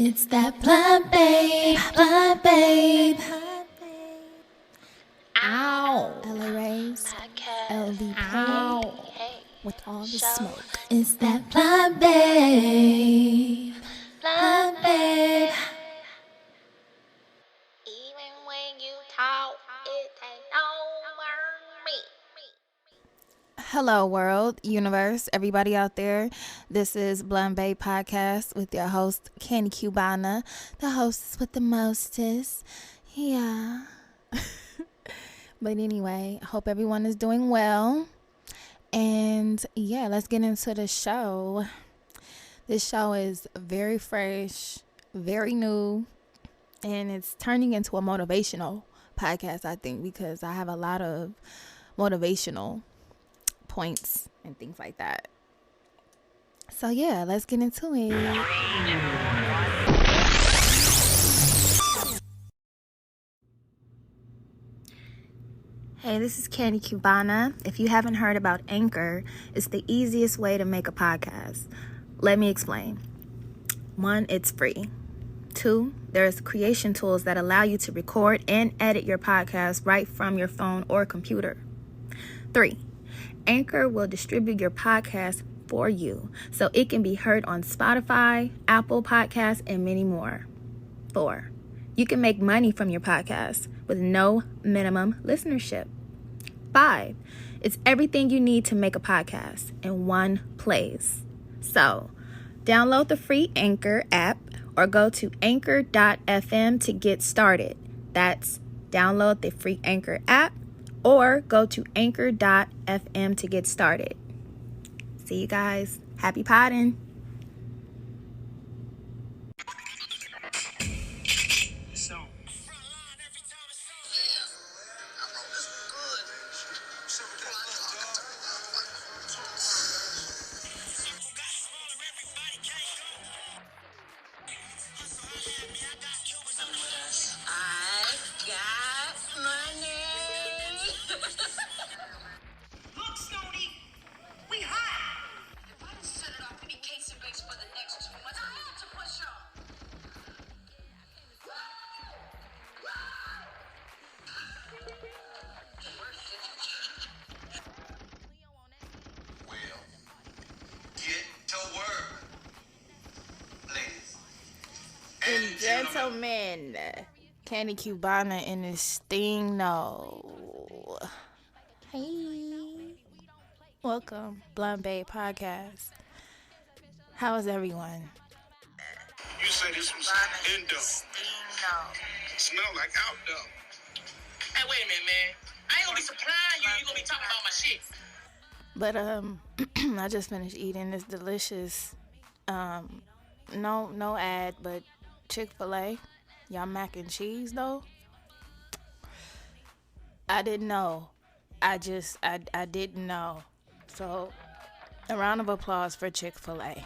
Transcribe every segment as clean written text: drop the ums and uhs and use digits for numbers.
It's that blind babe, blind babe. Ow. LA Rays, LV Ow. Play with all the smoke. It's that blind babe, blind babe. Even when you talk, it ain't over me. Hello, world, universe, everybody out there. This is Blind Babe Podcast with your host, Candy Cubana, the hostess with the mostest. Yeah. But anyway, I hope everyone is doing well. And yeah, let's get into the show. This show is very fresh, very new, and it's turning into a motivational podcast, I think, because I have a lot of motivational points and things like that. So yeah, let's get into it. Hey, this is Candy Cubana. If you haven't heard about Anchor, it's the easiest way to make a podcast. Let me explain. 1, it's free. 2, there's creation tools that allow you to record and edit your podcast right from your phone or computer. 3, Anchor will distribute your podcast for you so it can be heard on Spotify, Apple Podcasts, and many more. 4, you can make money from your podcast with no minimum listenership. 5, it's everything you need to make a podcast in one place. So, download the free Anchor app or go to anchor.fm to get started. That's download the free Anchor app or go to anchor.fm to get started. See you guys. Happy podding. And gentlemen, Candy Cubana in this thing, no. Hey, welcome, Blind Babe Podcast. How is everyone? You say this was indoor. Smell like outdoor. Hey, wait a minute, man. I ain't gonna be supplying you. You gonna be talking about my shit. But I just finished eating this delicious, no ad, but Chick-fil-A. Y'all mac and cheese though. I didn't know. I didn't know. So, a round of applause for Chick-fil-A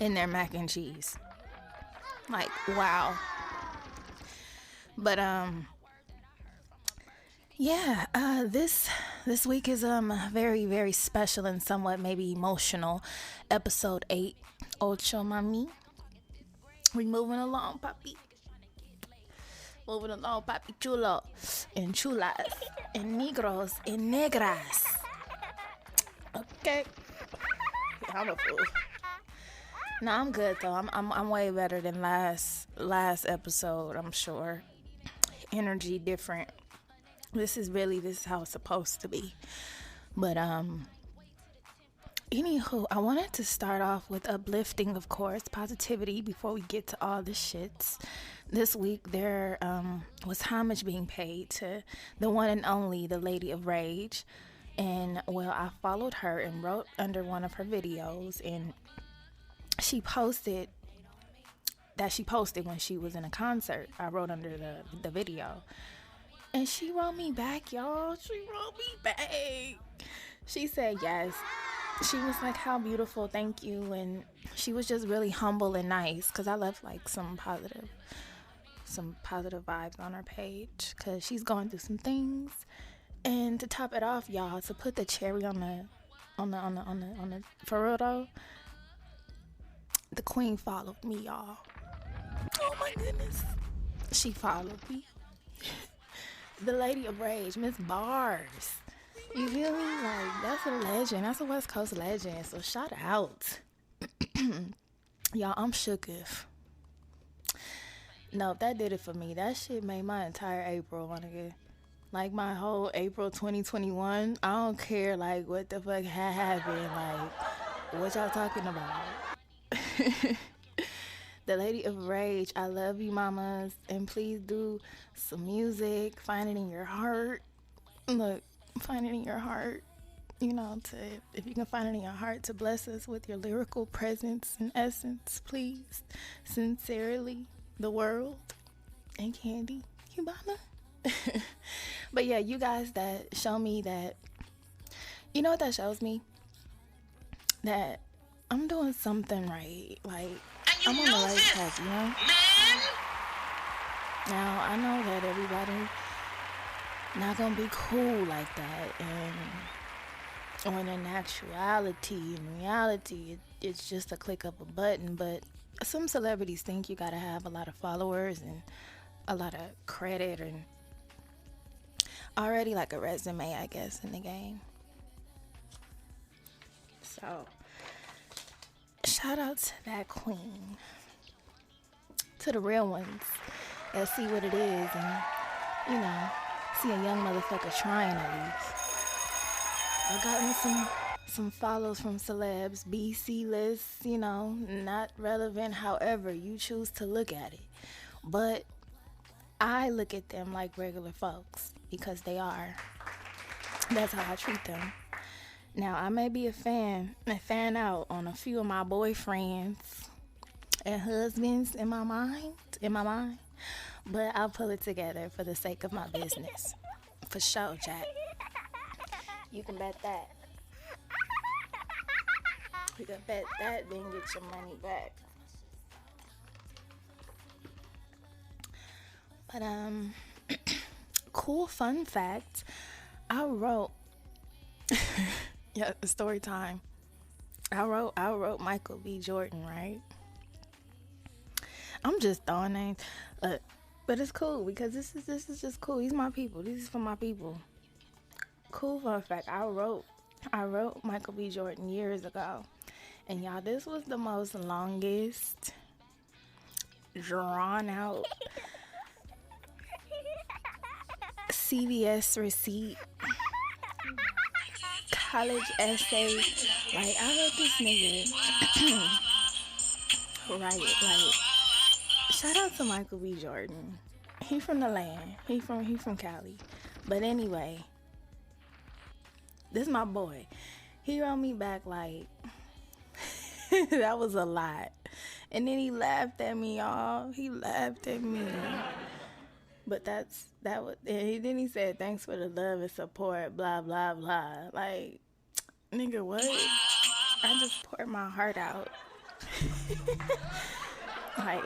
and their mac and cheese. Like, wow. But yeah, this week is very, very special and somewhat maybe emotional. Episode 8, Ocho Mami. We moving along, papi. Moving along, papi chulo. And chulas. And negros. And negras. Okay. I'm a fool. No, I'm good though. I'm way better than last episode, I'm sure. Energy different. This is how it's supposed to be. But anywho, I wanted to start off with uplifting, of course, positivity before we get to all the shits. This week there was homage being paid to the one and only, the Lady of Rage. And well, I followed her and wrote under one of her videos, and she posted when she was in a concert. I wrote under the video. And she wrote me back, y'all. She wrote me back. She said yes. She was like, how beautiful, thank you. And she was just really humble and nice, because I left like some positive vibes on her page, because she's going through some things. And to top it off, y'all, to put the cherry on the for real though, The queen followed me, y'all. Oh my goodness. She followed me. The Lady of Rage, Miss Bars. You feel me? Like, that's a legend. That's a West Coast legend. So shout out. Y'all, I'm shooketh. No, that did it for me. That shit made my entire April, my nigga. Like, my whole April 2021. I don't care, like, what the fuck happened. Like, what y'all talking about? The Lady of Rage, I love you, mamas. And please do some music. Find it in your heart. Look, find it in your heart. You know, if you can find it in your heart to bless us with your lyrical presence and essence, please. Sincerely, the world and Candy Cubana. But yeah, you guys that show me that, you know what that shows me? That I'm doing something right. Like, I'm on the right track, you know? Man! Now, I know that everybody not gonna be cool like that, and when in actuality, in reality, it's just a click of a button. But some celebrities think you gotta have a lot of followers and a lot of credit and already like a resume, I guess, in the game. So shout out to that queen, to the real ones that see what it is and, you know, see a young motherfucker trying at least. I gotten some follows from celebs, BC lists, you know, not relevant however you choose to look at it. But I look at them like regular folks because they are. That's how I treat them. Now, I may be a fan out on a few of my boyfriends and husbands in my mind, but I'll pull it together for the sake of my business. For sure, Jack. You can bet that. You can bet that, then get your money back. But, cool fun fact. I wrote, yeah, story time. I wrote Michael B. Jordan, right? I'm just throwing names, but it's cool because this is just cool. He's my people. This is for my people. Cool fun fact. I wrote Michael B. Jordan years ago, and y'all, this was the most longest, drawn out CVS receipt, college essay. Like, I wrote this nigga write it. Like, shout out to Michael B. Jordan. He from the land. He from Cali. But anyway, this is my boy. He wrote me back like that was a lot. And then he laughed at me, y'all. He laughed at me. But then he said, thanks for the love and support, blah, blah, blah. Like, nigga, what? I just poured my heart out. Like,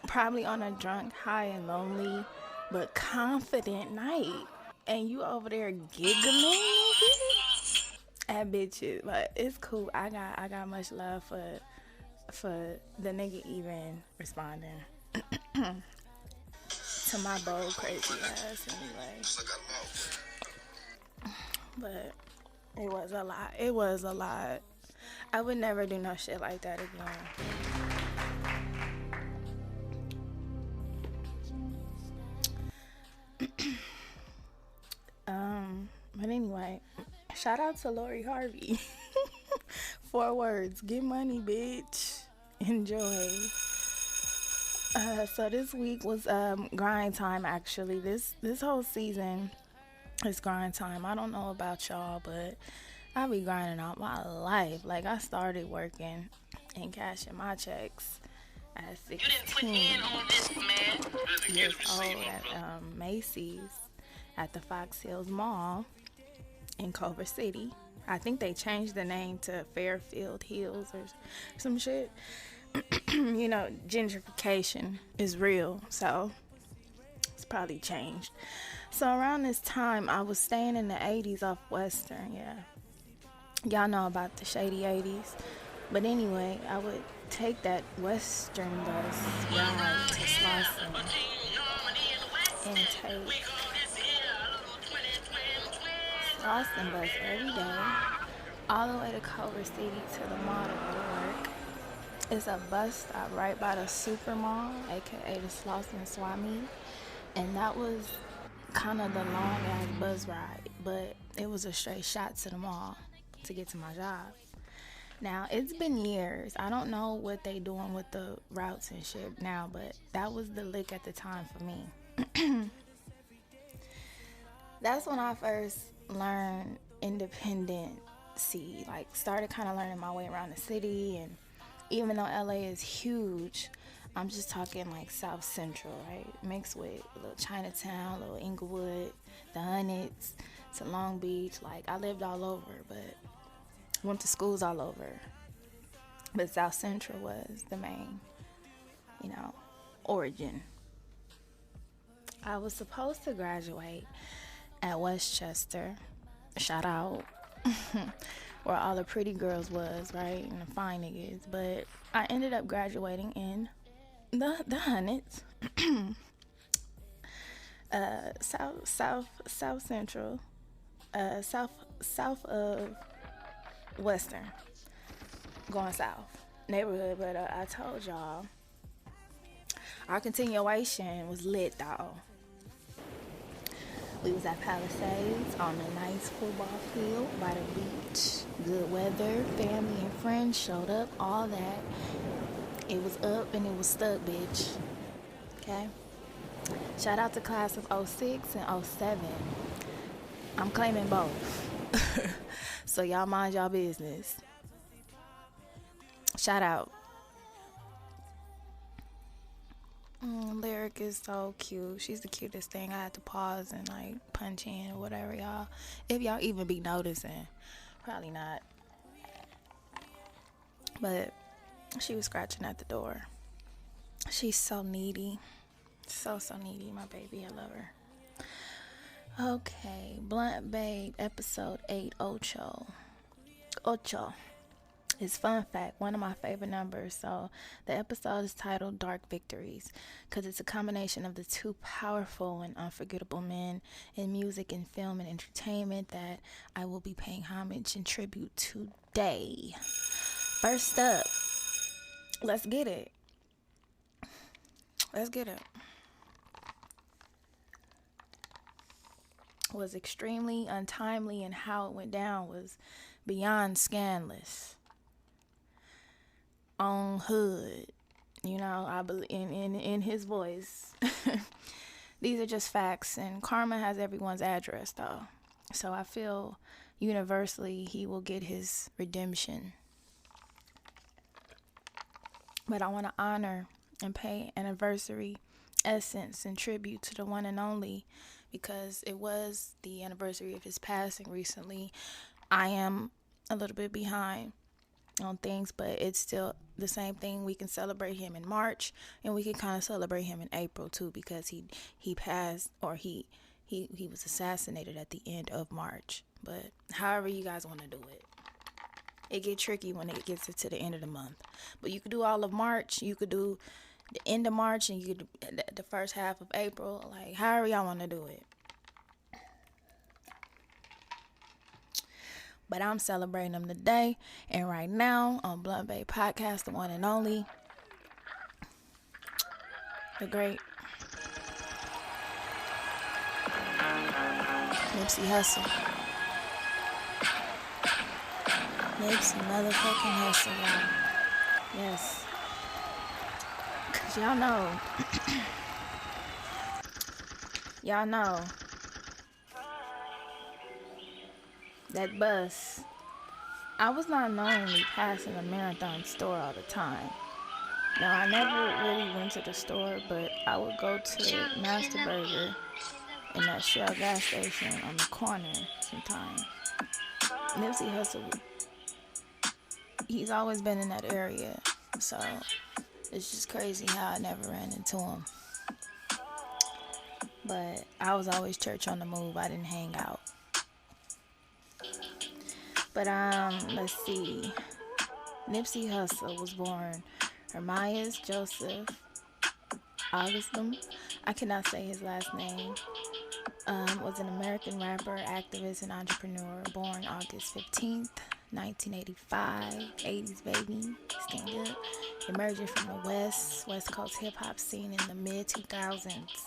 probably on a drunk, high, and lonely, but confident night. And you over there giggling at bitches. But it's cool. I got much love for the nigga even responding. To my bold, crazy ass anyway. But it was a lot. I would never do no shit like that again. But anyway, shout out to Lori Harvey. 4 words: get money, bitch. Enjoy. So this week was grind time. Actually, this whole season is grind time. I don't know about y'all, but I be grinding out my life. Like, I started working and cashing my checks at 16 years old at Macy's at the Fox Hills Mall in Culver City. I think they changed the name to Fairfield Hills or some shit. You know, gentrification is real, so it's probably changed. So around this time, I was staying in the 80s off Western, yeah. Y'all know about the shady 80s. But anyway, I would take that Western bus ride to Slauson and take Slauson bus every day all the way to Culver City to the mall to go to work. It's a bus stop right by the Super Mall, aka the Slauson Swap Meet, and that was kind of the long ass bus ride, but it was a straight shot to the mall to get to my job. Now, it's been years. I don't know what they doing with the routes and shit now, but that was the lick at the time for me. That's when I first learned independency, like started kind of learning my way around the city. And even though LA is huge, I'm just talking like South Central, right? Mixed with a little Chinatown, a little Inglewood, the Hunnits, to Long Beach. Like, I lived all over, but went to schools all over. But South Central was the main, origin. I was supposed to graduate at Westchester, shout out, where all the pretty girls was, right, and the fine niggas. But I ended up graduating in the Hunnits, South Central, south of Western, going south neighborhood. But I told y'all our continuation was lit, though. We was at Palisades on a nice football field by the beach. Good weather, family and friends showed up, all that. It was up and it was stuck, bitch. Okay? Shout out to class of 06 and 07. I'm claiming both. So y'all mind y'all business. Shout out. Lyric is so cute. She's the cutest thing. I had to pause and like punch in or whatever, y'all. If y'all even be noticing. Probably not. But she was scratching at the door. She's so needy. So needy, my baby. I love her. Okay, Blunt Babe, episode 8, Ocho. It's fun fact, one of my favorite numbers. So the episode is titled Dark Victories because it's a combination of the two powerful and unforgettable men in music and film and entertainment that I will be paying homage and tribute today. First up, let's get it. Was extremely untimely, and how it went down was beyond scandalous. On Hood, I believe in his voice. These are just facts, and karma has everyone's address, though. So I feel universally he will get his redemption. But I want to honor and pay anniversary essence and tribute to the one and only, because it was the anniversary of his passing recently. I am a little bit behind on things, but it's still the same thing. We can celebrate him in March, and we can kind of celebrate him in April too, because he passed, or he was assassinated at the end of March. But however you guys want to do it, it get tricky when it gets to the end of the month. But you could do all of March, you could do the end of March, and you could do the first half of April, like however y'all want to do it. But I'm celebrating them today, and right now on Blunt Babe Podcast, the one and only, the great Nipsey Hussle. Nipsey motherfucking Hussle, y'all. Yes. Cause y'all know that bus, I was not knowingly passing a Marathon store all the time. Now, I never really went to the store, but I would go to Master Burger in that Shell gas station on the corner sometimes. Nipsey Hussle, he's always been in that area, so it's just crazy how I never ran into him. But I was always church on the move. I didn't hang out. But let's see. Nipsey Hussle was born Hermias Joseph Augustum. I cannot say his last name. Was an American rapper, activist, and entrepreneur, born August 15th, 1985. 80s baby, stand up. Emerging from the West Coast hip hop scene in the mid 2000s.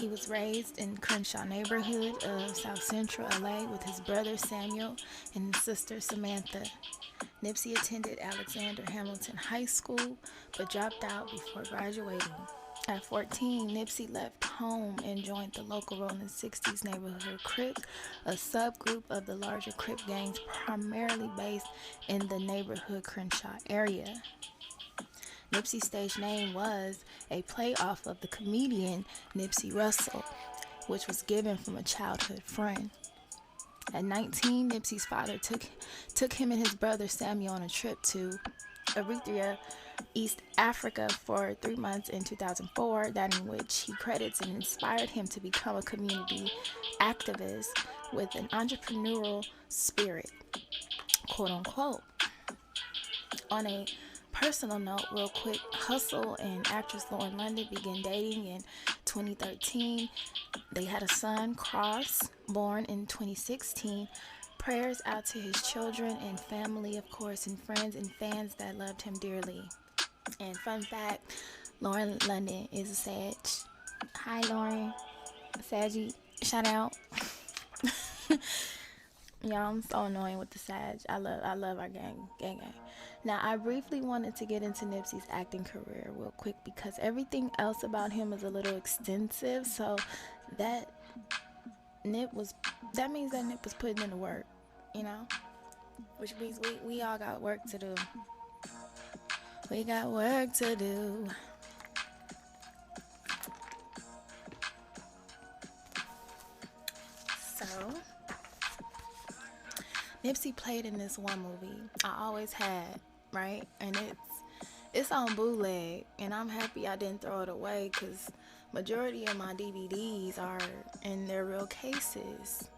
He was raised in Crenshaw neighborhood of South Central LA with his brother Samuel and his sister Samantha. Nipsey attended Alexander Hamilton High School but dropped out before graduating. At 14, Nipsey left home and joined the local Rolling 60s neighborhood Crips, a subgroup of the larger Crip gangs primarily based in the neighborhood Crenshaw area. Nipsey's stage name was a play off of the comedian Nipsey Hussle, which was given from a childhood friend. At 19, Nipsey's father took him and his brother Samuel on a trip to Eritrea, East Africa for 3 months in 2004, that in which he credits and inspired him to become a community activist with an entrepreneurial spirit, quote unquote. On a personal note, real quick, Hussle and actress Lauren London began dating in 2013. They had a son, Cross, born in 2016. Prayers out to his children and family, of course, and friends and fans that loved him dearly. And fun fact, Lauren London is a Sag. Hi, Lauren. Saggy, shout out. Y'all, I'm so annoying with the Sag. I love our gang. Now, I briefly wanted to get into Nipsey's acting career real quick because everything else about him is a little extensive. So that means that Nip was putting in the work, you know? Which means we all got work to do. We got work to do. So Nipsey played in this one movie I always had, right? And it's on bootleg, and I'm happy I didn't throw it away because majority of my DVDs are in their real cases.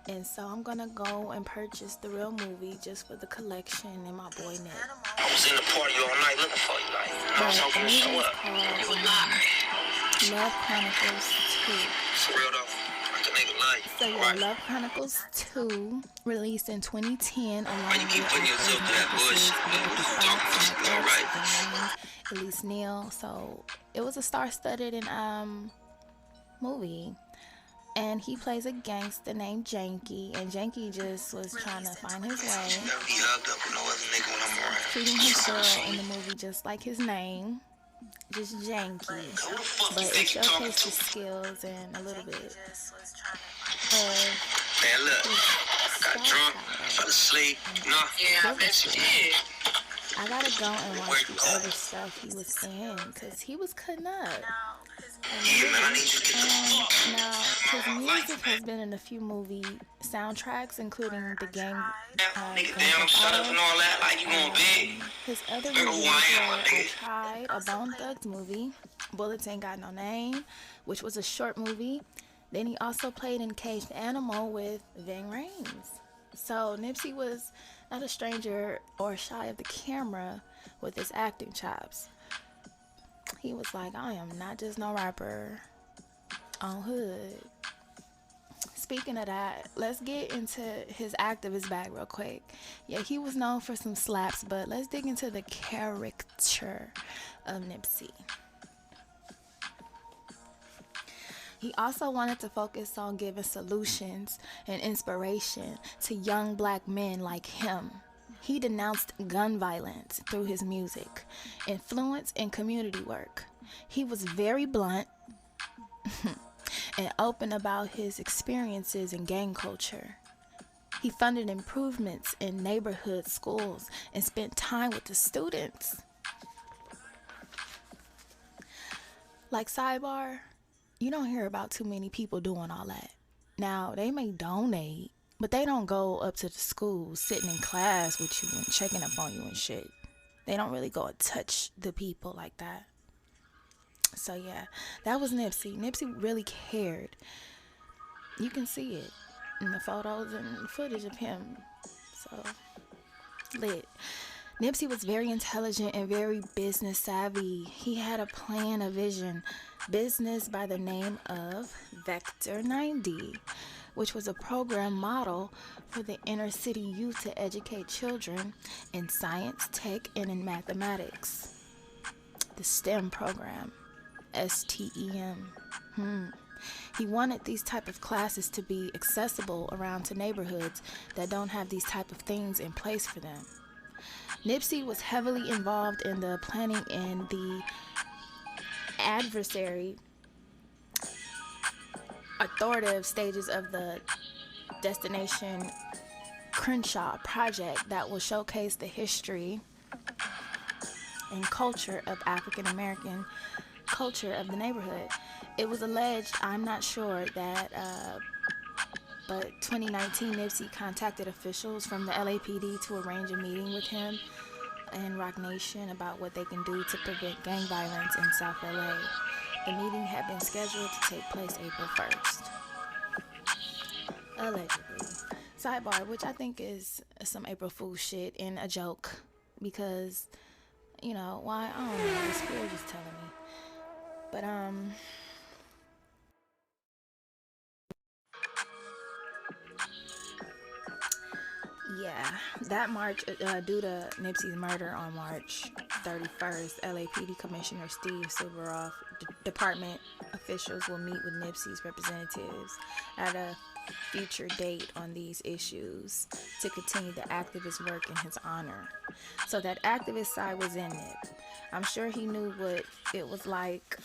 And so I'm gonna go and purchase the real movie just for the collection and my boy Nip. I was in the party all night looking for you, like, I was hoping to show up. You were not. Love Chronicles 2. For real though, I can make a lie. So yeah, Love Chronicles 2, released in 2010, along Why you keep putting yourself through that bullshit, man? What are you talking about? All right. Elise Neal. So it was a star-studded movie. And he plays a gangster named Janky, and Janky just was trying to find his way, Never be hugged up with no other nigga when I'm around. treating his girl in the movie just like his name, just Janky. Who the fuck But you it think you talking showcased his to? skills and a little bit of Man, look, I got drunk, fell asleep. Nah, yeah, I bet you did. I gotta go and watch the other stuff he was in, because he was cutting up. Yeah, man, I need you to get the fuck Now, his out of my music life, has man. been in a few movie soundtracks, including The Gang. Nigga, damn, shut up and all that, like you going big. His other Remember who movies I am, were my I nigga. Tried, a Bone Thugs movie, Bullets Ain't Got No Name, which was a short movie. Then he also played in Caged Animal with Ving Rhames. So Nipsey was not a stranger or shy of the camera with his acting chops. He was like, I am not just no rapper on hood. Speaking of that, let's get into his activist bag real quick. Yeah, he was known for some slaps, but let's dig into the character of Nipsey. He also wanted to focus on giving solutions and inspiration to young black men like him. He denounced gun violence through his music, influence, and community work. He was very blunt and open about his experiences in gang culture. He funded improvements in neighborhood schools and spent time with the students. Like sidebar, you don't hear about too many people doing all that. Now, they may donate, but they don't go up to the school, sitting in class with you and checking up on you and shit. They don't really go and touch the people like that. So yeah, that was Nipsey. Nipsey really cared. You can see it in the photos and footage of him. So Lit. Nipsey was very intelligent and very business savvy. He had a plan, a vision, business by the name of Vector 90, which was a program model for the inner city youth to educate children in science, tech, and in mathematics. The STEM program, STEM. He wanted these type of classes to be accessible around to neighborhoods that don't have these type of things in place for them. Nipsey was heavily involved in the planning and the adversary authoritative stages of the Destination Crenshaw project that will showcase the history and culture of African American culture of the neighborhood. It was alleged, I'm not sure, that but 2019 Nipsey contacted officials from the LAPD to arrange a meeting with him and Rock Nation about what they can do to prevent gang violence in South LA. The meeting had been scheduled to take place April 1st. Allegedly. Sidebar, which I think is some April Fool's shit and a joke, because, you know, why? I don't know. The spirit is telling me. But, yeah, that march, due to Nipsey's murder on March 31st, LAPD Commissioner Steve Silveroff department officials will meet with Nipsey's representatives at a future date on these issues to continue the activist work in his honor. So that activist side was in it. I'm sure he knew what it was like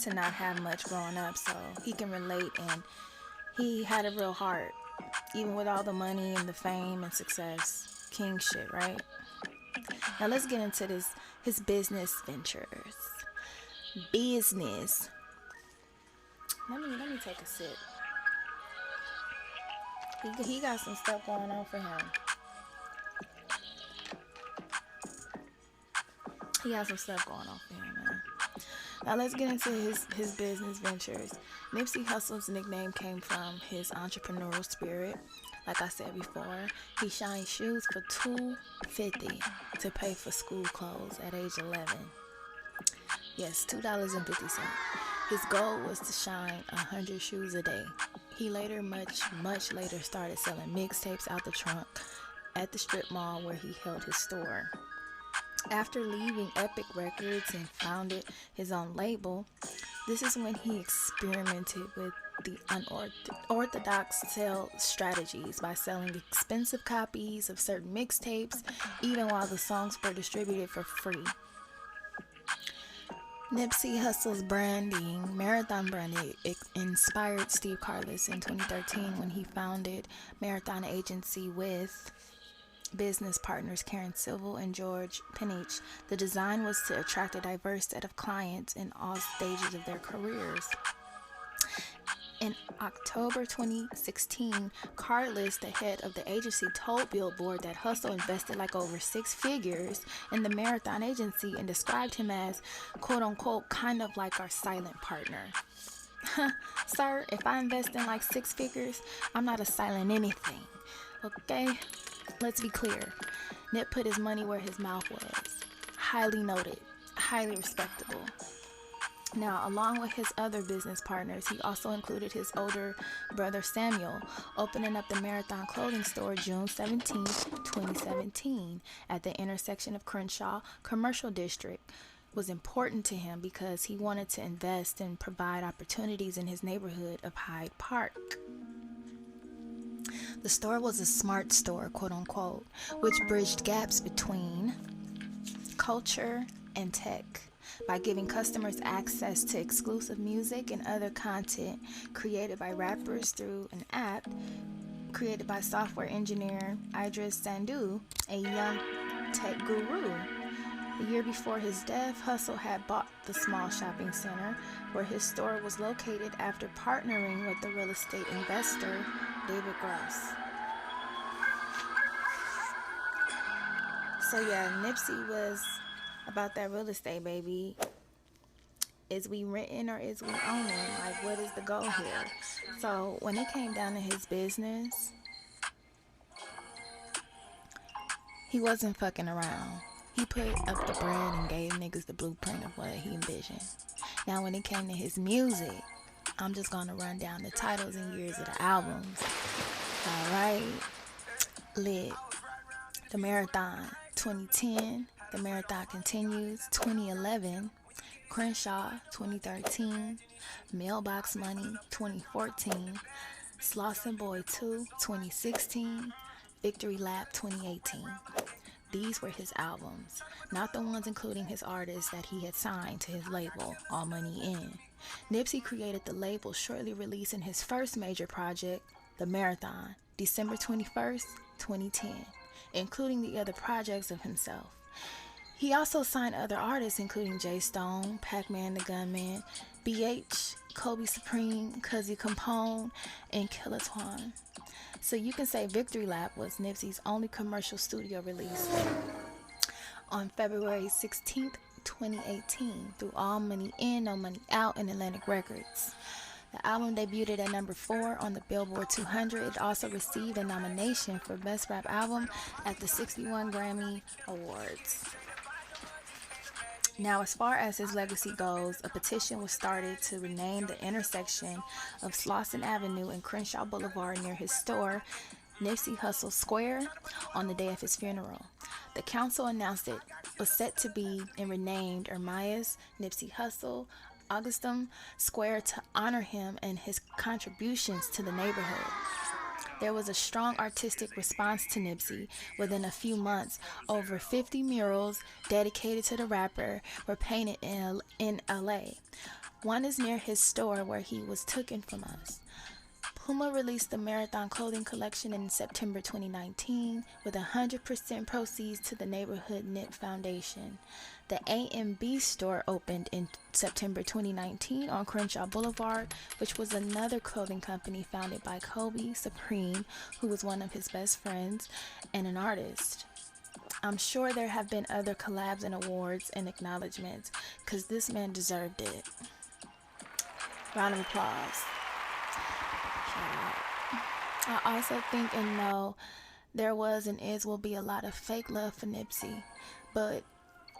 to not have much growing up, so he can relate, and he had a real heart. Even with all the money and the fame and success, king shit, right? Now let's get into his business ventures. Business. Let me take a sip. He got some stuff going on for him. He got some stuff going on for him, man. Now let's get into his business ventures. Nipsey Hussle's nickname came from his entrepreneurial spirit. Like I said before, he shined shoes for $2.50 to pay for school clothes at age 11. Yes, $2.50. His goal was to shine 100 shoes a day. He later, much later, started selling mixtapes out the trunk at the strip mall where he held his store. After leaving Epic Records and founded his own label, this is when he experimented with the unorthodox sales strategies by selling expensive copies of certain mixtapes, even while the songs were distributed for free. Nipsey Hussle's Marathon branding, inspired Steve Carless in 2013 when he founded Marathon Agency with business partners Karen Civil and George Penich. The design was to attract a diverse set of clients in all stages of their careers. In October 2016, Carless, the head of the agency, told Billboard that Hussle invested like over 6 figures in the Marathon Agency and described him as, quote unquote, kind of like our silent partner. Sir, if I invest in like 6 figures, I'm not a silent anything. Okay? Let's be clear. Nip put his money where his mouth was. Highly noted. Highly respectable. Now, along with his other business partners, he also included his older brother Samuel, opening up the Marathon clothing store June 17, 2017, at the intersection of Crenshaw Commercial District. Was important to him because he wanted to invest and provide opportunities in his neighborhood of Hyde Park. The store was a smart store, quote unquote, which bridged gaps between culture and tech by giving customers access to exclusive music and other content created by rappers through an app created by software engineer Idris Sandhu, a young tech guru. The year before his death, Hussle had bought the small shopping center where his store was located after partnering with the real estate investor David Gross. So yeah, Nipsey was about that real estate, baby. Is we renting or is we owning? Like, what is the goal here? So when it came down to his business, he wasn't fucking around. He put up the bread and gave niggas the blueprint of what he envisioned. Now, when it came to his music, I'm just gonna run down the titles and years of the albums. Alright. Lit. The Marathon, 2010. The Marathon Continues, 2011. Crenshaw, 2013. Mailbox Money, 2014. Slauson Boy 2, 2016. Victory Lap, 2018. These were his albums, not the ones including his artists that he had signed to his label, All Money In. Nipsey created the label, shortly releasing his first major project, The Marathon, December 21st, 2010, including the other projects of himself. He also signed other artists including Jay Stone, Pac-Man the Gunman, BH, Kobe Supreme, Cuzzy Capone, and Killer Twan. So you can say Victory Lap was Nipsey's only commercial studio release on February 16th, 2018 through All Money In, No Money Out and Atlantic Records. The album debuted at number 4 on the Billboard 200. It also received a nomination for Best Rap Album at the 61 Grammy Awards. Now, as far as his legacy goes, a petition was started to rename the intersection of Slauson Avenue and Crenshaw Boulevard near his store, Nipsey Hussle Square, on the day of his funeral. The council announced it was set to be and renamed Ermias Nipsey Hussle Augustum Square to honor him and his contributions to the neighborhood. There was a strong artistic response to Nipsey. Within a few months, over 50 murals dedicated to the rapper were painted in LA. One is near his store where he was taken from us. Puma released the Marathon clothing collection in September 2019 with 100% proceeds to the Neighborhood Knit Foundation. The A&B store opened in September 2019 on Crenshaw Boulevard, which was another clothing company founded by Kobe Supreme, who was one of his best friends and an artist. I'm sure there have been other collabs and awards and acknowledgments, because this man deserved it. Round of applause. I also think and know there was and will be a lot of fake love for Nipsey, but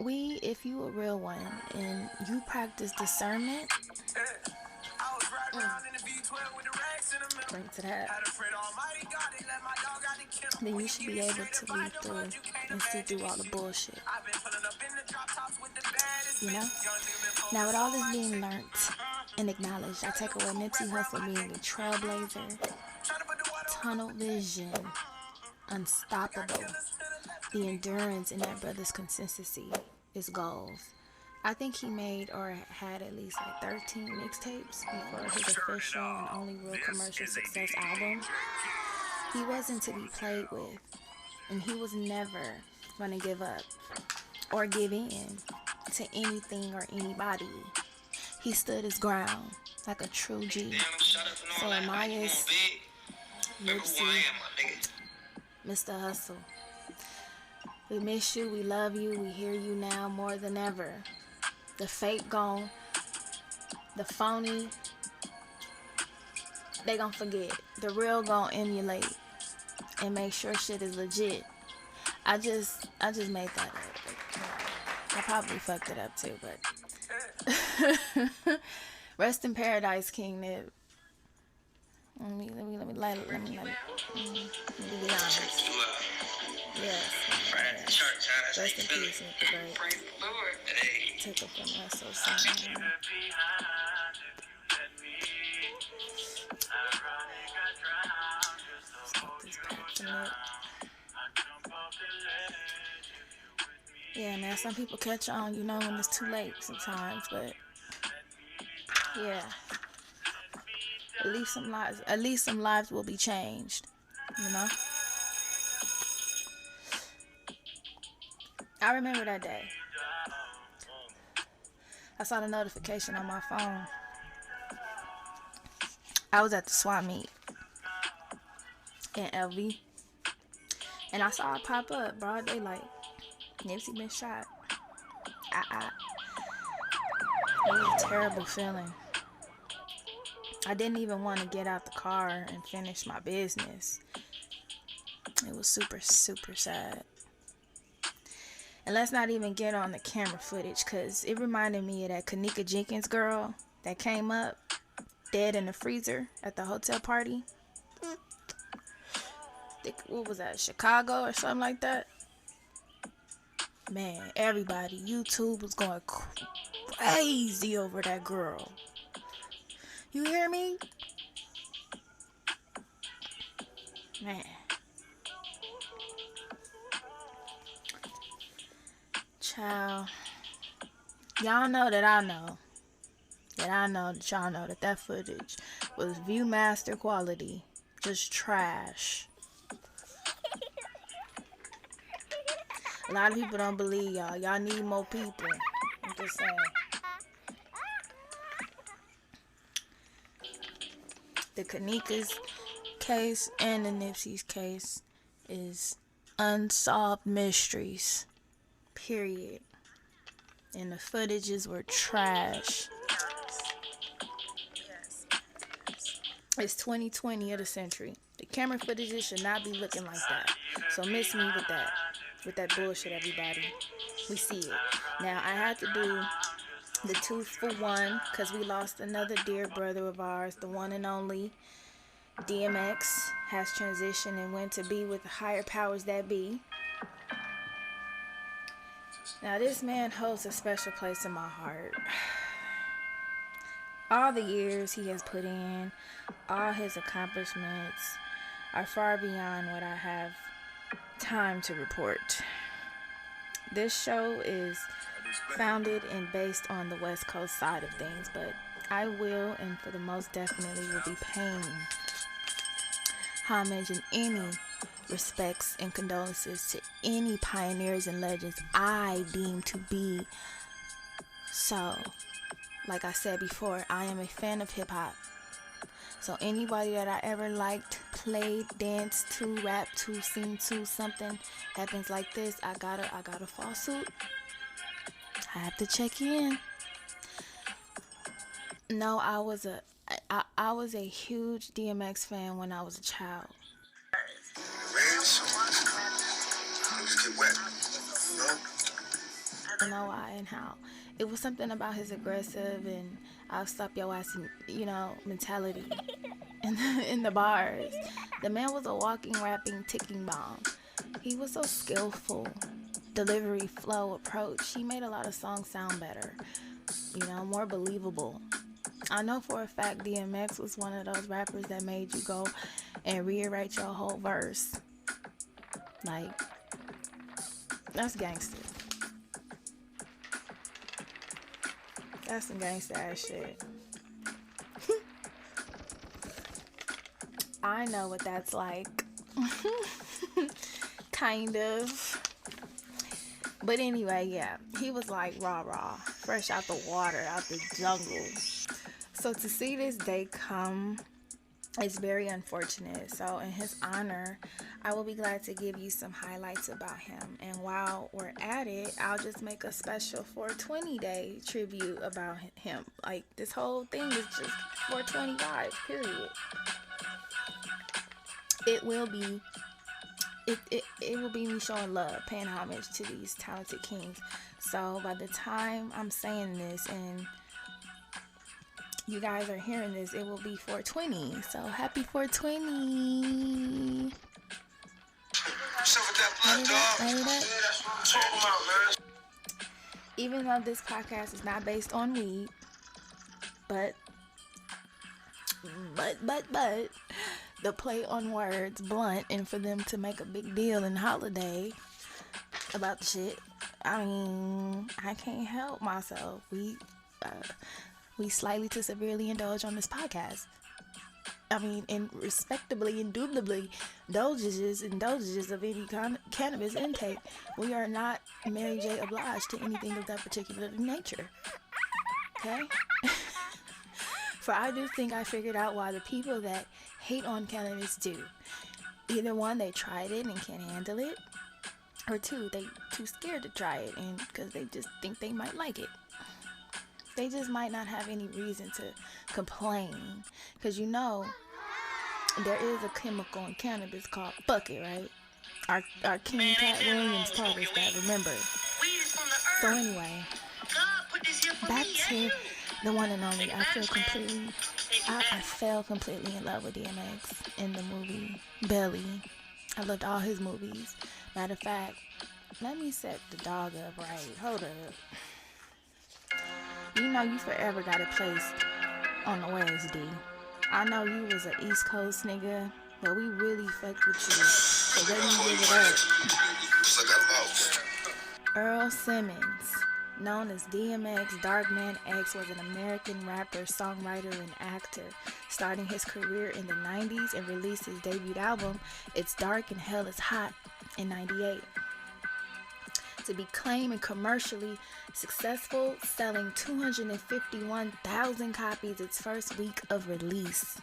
if you a real one and you practice discernment, bring to that, then you should be able to read through and see through all the bullshit. You know? Now, with all this being learned and acknowledged, I take away Nipsey Hussle being a trailblazer, tunnel vision, unstoppable. The endurance in that brother's consistency is goals. I think he made or had at least like 13 mixtapes before his official and only real commercial success album. He wasn't to be played with, and he was never going to give up or give in to anything or anybody. He stood his ground like a true G. So Ermias, Nipsey, Mr. Hussle, we miss you, we love you, we hear you now more than ever. The fake gone, the phony, they gonna forget. The real gonna emulate and make sure shit is legit. I just made that up. I probably fucked it up too, but rest in paradise, King Nip. Let me be honest. Yes. Rest in peace, Nip the Great. Take up from my soul song. Yeah, man, some people catch on, you know, when it's too late sometimes, but yeah. At least some lives will be changed, you know? I remember that day. I saw the notification on my phone. I was at the swap meet in LV, and I saw it pop up, broad daylight. Nipsey been shot. It was a terrible feeling. I didn't even want to get out the car and finish my business. It was super, super sad. And let's not even get on the camera footage, because it reminded me of that Kanika Jenkins girl that came up dead in the freezer at the hotel party. What was that, Chicago or something like that? Man, everybody, YouTube was going crazy over that girl. You hear me? Man. Child. Y'all know that I know. That I know that y'all know that that footage was Viewmaster quality. Just trash. A lot of people don't believe y'all. Y'all need more people. I'm just saying. The Kanika's case and the Nipsey's case is unsolved mysteries. Period. And the footages were trash. It's 2020 of the century. The camera footages should not be looking like that. So miss me with that. With that bullshit, everybody. We see it. Now, I had to do the 2 for 1 because we lost another dear brother of ours, the one and only DMX has transitioned and went to be with the higher powers that be. Now, this man holds a special place in my heart. All the years he has put in, all his accomplishments are far beyond what I have time to report. This show is founded and based on the West Coast side of things, but I will, and for the most definitely, will be paying homage in any respects and condolences to any pioneers and legends I deem to be so. Like I said before, I am a fan of hip-hop. So anybody that I ever liked, played, danced to, rapped to, sing to, something happens like this, I gotta fall suit. I have to check in. No, I was a huge DMX fan when I was a child. I know why and how. It was something about his aggressive and I'll stop your ass, mentality in the bars. The man was a walking, rapping, ticking bomb. He was so skillful. Delivery, flow, approach. He made a lot of songs sound better, more believable. I know for a fact DMX was one of those rappers that made you go and rewrite your whole verse. Like, that's gangster. That's some gangsta ass shit. I know what that's like. Kind of. But anyway, yeah. He was like rah-rah. Fresh out the water, out the jungle. So to see this day come, it's very unfortunate. So in his honor, I will be glad to give you some highlights about him. And while we're at it, I'll just make a special 420-day tribute about him. Like, this whole thing is just 420 vibes, period. It will be me showing love, paying homage to these talented kings. So by the time I'm saying this and you guys are hearing this, it will be 420. So happy 420. Even though this podcast is not based on weed, but the play on words blunt, and for them to make a big deal in holiday about the shit, I mean, I can't help myself. We slightly to severely indulge on this podcast. I mean, and respectably, indubitably, dosages of any cannabis intake. We are not Mary J. obliged to anything of that particular nature. Okay? For I do think I figured out why the people that hate on cannabis do. Either one, they tried it and can't handle it, or two, they too scared to try it and because they just think they might like it. They just might not have any reason to complain, because there is a chemical in cannabis called bucket, right? Our King Cat Williams taught us that, remember? So anyway, back to the one and only. I fell completely in love with DMX in the movie Belly. I loved all his movies. Matter of fact, let me set the dog up right. Hold up. You know you forever got a place on the West, D. I know you was an East Coast nigga, but we really fucked with you. So let me give it up. Earl Simmons, known as DMX, Darkman X, was an American rapper, songwriter, and actor, starting his career in the 90s and released his debut album, It's Dark and Hell is Hot, in 98. To become and commercially successful, selling 251,000 copies its first week of release.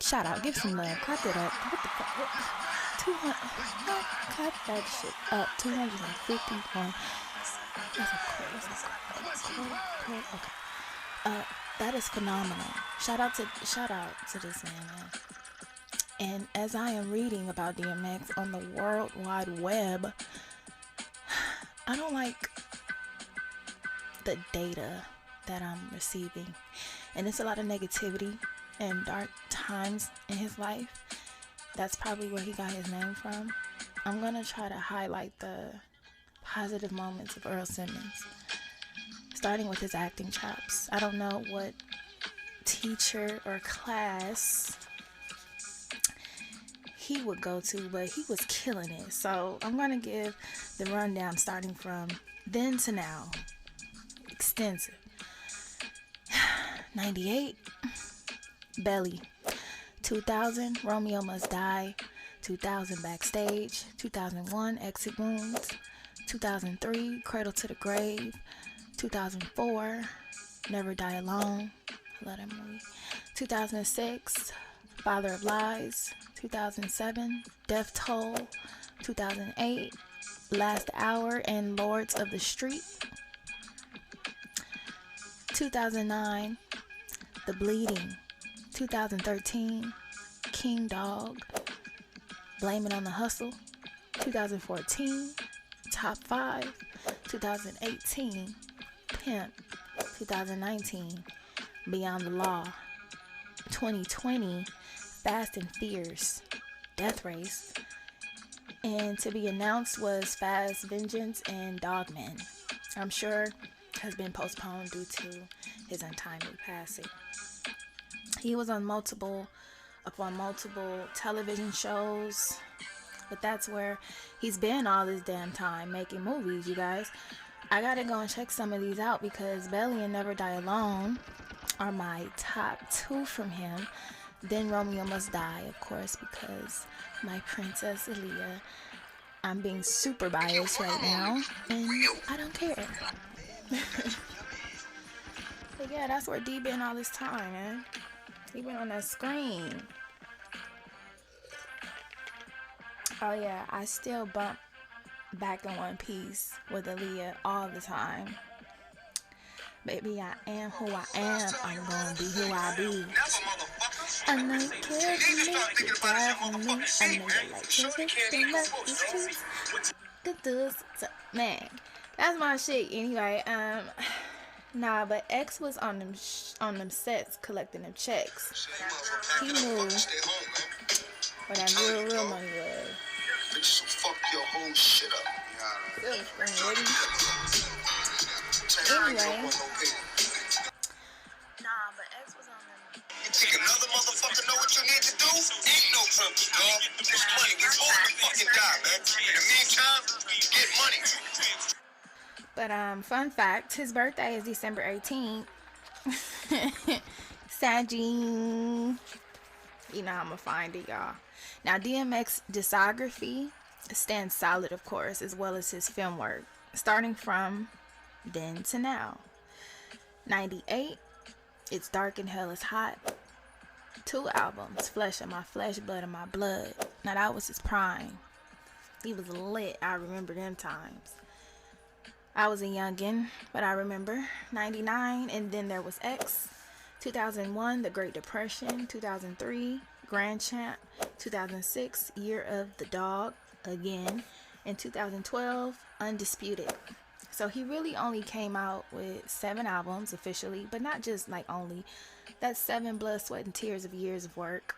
Shout out, give some love, clap it up. What the fuck? 200, clap that shit up. 251. That's a okay. That is phenomenal. Shout out to this man. And as I am reading about DMX on the World Wide Web, I don't like the data that I'm receiving. And it's a lot of negativity and dark times in his life. That's probably where he got his name from. I'm going to try to highlight the positive moments of Earl Simmons, starting with his acting chops. I don't know what teacher or class he would go to, but he was killing it. So I'm going to give the rundown starting from then to now. Extensive. 98, Belly. 2000, Romeo Must Die. 2000, Backstage. 2001, Exit Wounds. 2003, Cradle to the Grave. 2004, Never Die Alone. I love that movie. 2006, Father of Lies. 2007, Death Toll. 2008, Last Hour and Lords of the Street. 2009, The Bleeding. 2013, King Dog. Blame It on the Hustle. 2014, Top 5. 2018, Pimp. 2019, Beyond the Law. 2020, Fast and Fierce, Death Race. And to be announced was Fast Vengeance and Dogman. I'm sure has been postponed due to his untimely passing. He was on multiple television shows, but that's where he's been all this damn time, making movies, you guys. I gotta go and check some of these out because Belly and Never Die Alone are my top 2 from him. Then Romeo Must Die, of course, because my princess Aaliyah. I'm being super biased right now, and I don't care. But yeah, that's where D been all this time, man. He been on that screen. Oh yeah, I still bump Back in One Piece with Aaliyah all the time. Baby, I am who I am. I'm gonna be who I be. I know you care for me, you die for me. I know you like to love the streets. Man, that's my shit. Anyway, nah, but X was on them sets collecting them checks. He knew where that real money was. Bitches will fuck your whole shit up. Anyway. Nah, but X was on them. You think another motherfucker know what you need to do? Ain't no trouble, dog. Just money. We all can fucking die, man. In the meantime, get money. But fun fact, his birthday is December 18th. Saggy. You know I'ma find it, y'all. Now DMX discography stands solid, of course, as well as his film work, starting from then to now. 98, It's Dark and Hell is Hot. 2 albums, Flesh of My Flesh, Blood of My Blood. Now that was his prime. He was lit. I remember them times. I was a youngin', but I remember 99, and then there was X. 2001, The Great Depression. 2003, Grand Champ. 2006, Year of the Dog, again. In 2012, Undisputed. So he really only came out with 7 albums officially, but not just like only. That's 7 blood, sweat, and tears of years of work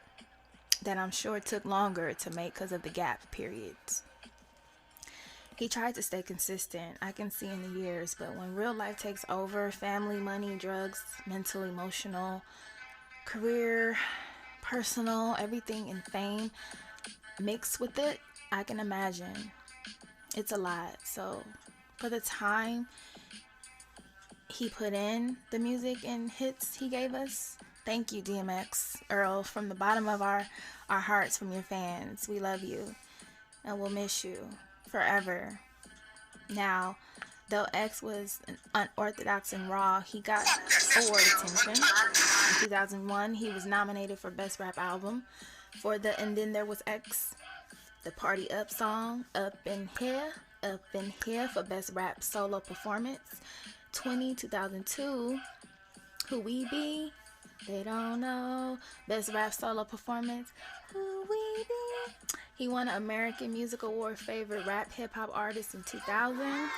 that I'm sure took longer to make because of the gap periods. He tried to stay consistent, I can see in the years, but when real life takes over, family, money, drugs, mental, emotional, career, personal, everything, and fame mixed with it, I can imagine it's a lot. So for the time he put in the music and hits he gave us, thank you, DMX, Earl, from the bottom of our hearts, from your fans. We love you and we'll miss you forever. Now, though X was unorthodox and raw, he got award attention. In 2001, he was nominated for Best Rap Album for the And Then There Was X, the Party Up song, Up in Here for Best Rap Solo Performance. 2002, Who We Be, They Don't Know, Best Rap Solo Performance, Who We Be. He won an American Music Award Favorite Rap Hip Hop Artist in 2000.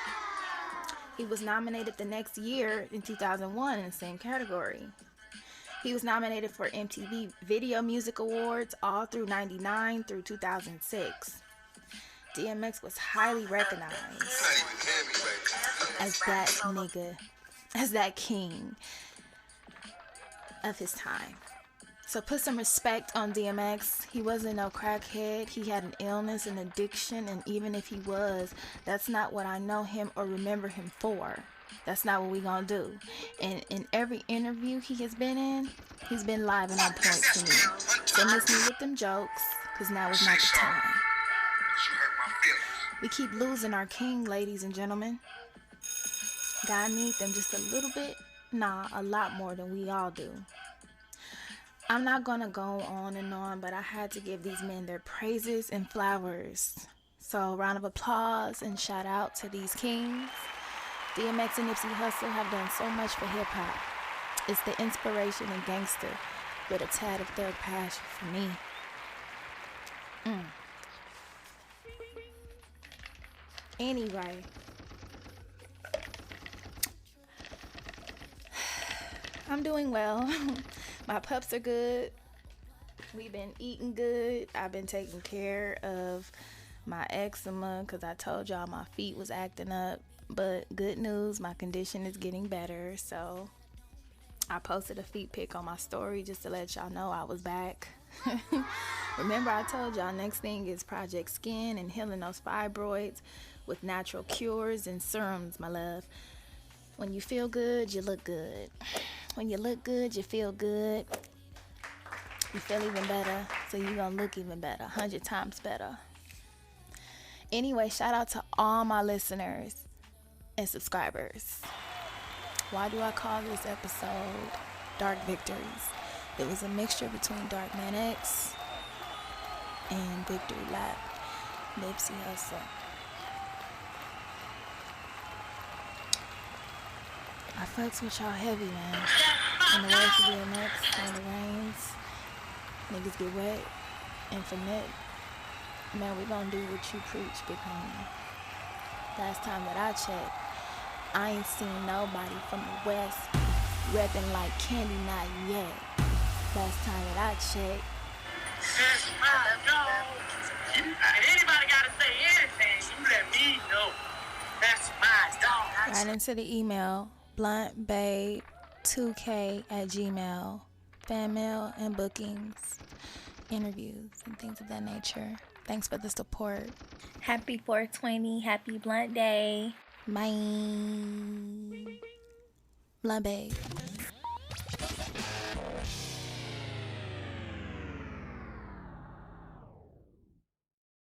He was nominated the next year in 2001 in the same category. He was nominated for MTV Video Music Awards all through 99 through 2006. DMX was highly recognized as that nigga, as that king of his time. So put some respect on DMX. He wasn't no crackhead. He had an illness, an addiction, and even if he was, that's not what I know him or remember him for. That's not what we gonna do. And in every interview he has been in, he's been live and on point to me. So miss me with them jokes, because now is not the time. We keep losing our king, ladies and gentlemen. God needs them just a little bit, a lot more than we all do. I'm not gonna go on and on, but I had to give these men their praises and flowers. So round of applause and shout out to these kings. DMX and Nipsey Hussle have done so much for hip hop. It's the inspiration and gangster with a tad of thug passion for me. Anyway, I'm doing well. My pups are good. We've been eating good. I've been taking care of my eczema because I told y'all my feet was acting up. But good news, my condition is getting better. So I posted a feet pic on my story just to let y'all know I was back. Remember I told y'all next thing is Project Skin and healing those fibroids with natural cures and serums, my love. When you feel good, you look good. When you look good, you feel good. You feel even better, so you're gonna look even better, 100 times better. Anyway, shout out to all my listeners and subscribers. Why do I call this episode Dark Victories? It was a mixture between Dark Man X and Victory Lap, Nipsey Hussle. I fucks with y'all heavy, man. In the words of DMX, when it rains, niggas get wet. And for Nip, man, we gonna do what you preach, big homie. Last time that I checked, I ain't seen nobody from the West reppin' like Candy, not yet. Last time that I checked. That's my dog. If anybody gotta say anything, you let me know. That's my dog. Right into the email, bluntbabe2k@gmail. Fanmail and bookings, interviews, and things of that nature. Thanks for the support. Happy 420. Happy Blunt Day. Bye. Blunt Babe.